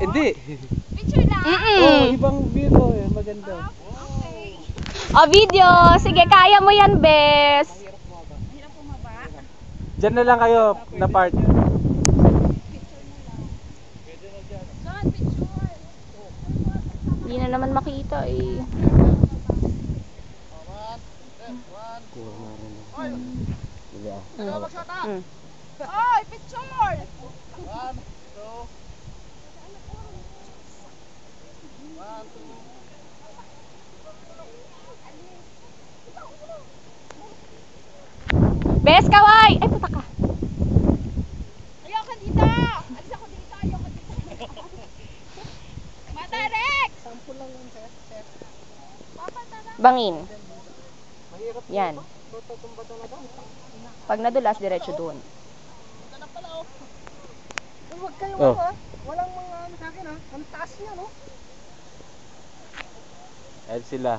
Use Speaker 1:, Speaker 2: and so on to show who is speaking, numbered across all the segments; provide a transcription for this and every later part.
Speaker 1: Hindi.
Speaker 2: Picture lang.
Speaker 1: Oh, ibang view to eh. Maganda.
Speaker 2: Okay.
Speaker 3: O, video. Sige, kaya mo yan, bes.
Speaker 2: Hirap bumaba.
Speaker 1: Diyan na lang kayo na part.
Speaker 2: Saan picture?
Speaker 3: Hindi na naman makita eh.
Speaker 2: Oy, picture!
Speaker 3: Bes, kaway! Ay, puta ka.
Speaker 2: Ayoko dito! Alis ako dito, ayoko dito. Matarek! Sample lang yun, sir. Papa, tara.
Speaker 3: Bangin. Yan. Pag nadulas, diretso doon.
Speaker 4: Huwag kayo
Speaker 1: Oh.
Speaker 4: Walang mga ano sa akin Ang taas niya no.
Speaker 1: Ayan sila.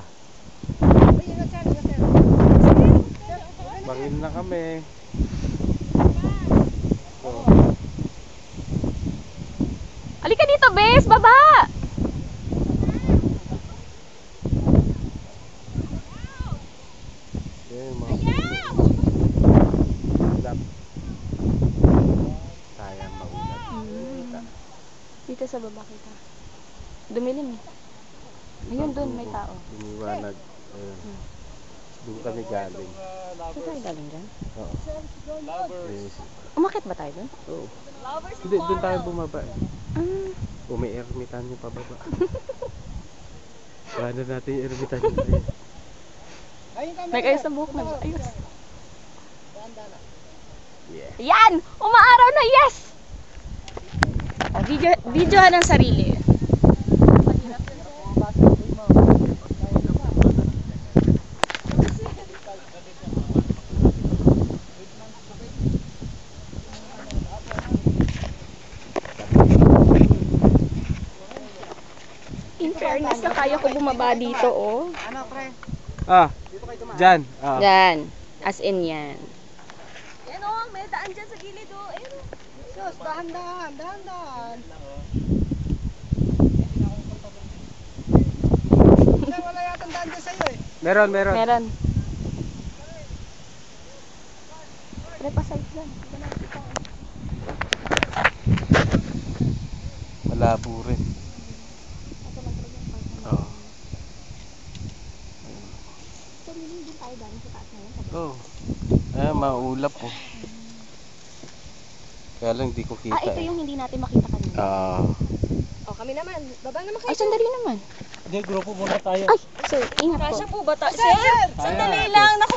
Speaker 4: Ay, ingat sir, ingat sir.
Speaker 1: Bangin na kami. Oh.
Speaker 3: Halika dito, bes! Baba!
Speaker 1: Yan yung mga ulap. Sayang maulap.
Speaker 3: Dito sa baba kita. Dumilim eh. Ayun, doon may tao.
Speaker 1: Lumiwanag. Ayun. Doon kami galing.
Speaker 3: Saan tayo galing dyan?
Speaker 1: Oo. Yes.
Speaker 3: Umakit ba tayo doon?
Speaker 1: Oo. Hindi, doon tayo bumaba eh.
Speaker 3: Ah.
Speaker 1: Umi-ermitan yung pababa. Wala na natin yung ermitan yun.
Speaker 4: Ayun kami.
Speaker 3: May ayos na buhok na. Ayos.
Speaker 1: Yeah.
Speaker 3: Yan! Umaaraw na, yes! Videohan ng sarili. In fairness na kaya ko bumaba dito, oh.
Speaker 4: Ano pre?
Speaker 1: Ah, dyan. Ah.
Speaker 3: Yan. As in yan.
Speaker 2: Yan o, may daan dyan sa gilid o. Ayun o.
Speaker 4: Sus, dahan-dahan. Sir, wala yata daan dyan sa'yo eh.
Speaker 1: Meron.
Speaker 3: Meron. Pre, pasayt lang.
Speaker 1: Malabo rin. Oo. Oo. Maulap po. Kaya lang di ko kita.
Speaker 3: Ah, ito yung hindi natin makita kanina.
Speaker 2: O, kami naman. Baba naman kayo.
Speaker 3: Ay, sandali naman.
Speaker 1: Hindi, grupo muna tayo.
Speaker 3: Ay, sir, ingat po.
Speaker 2: Kasya po ba ta? Sir, sandali lang. Naku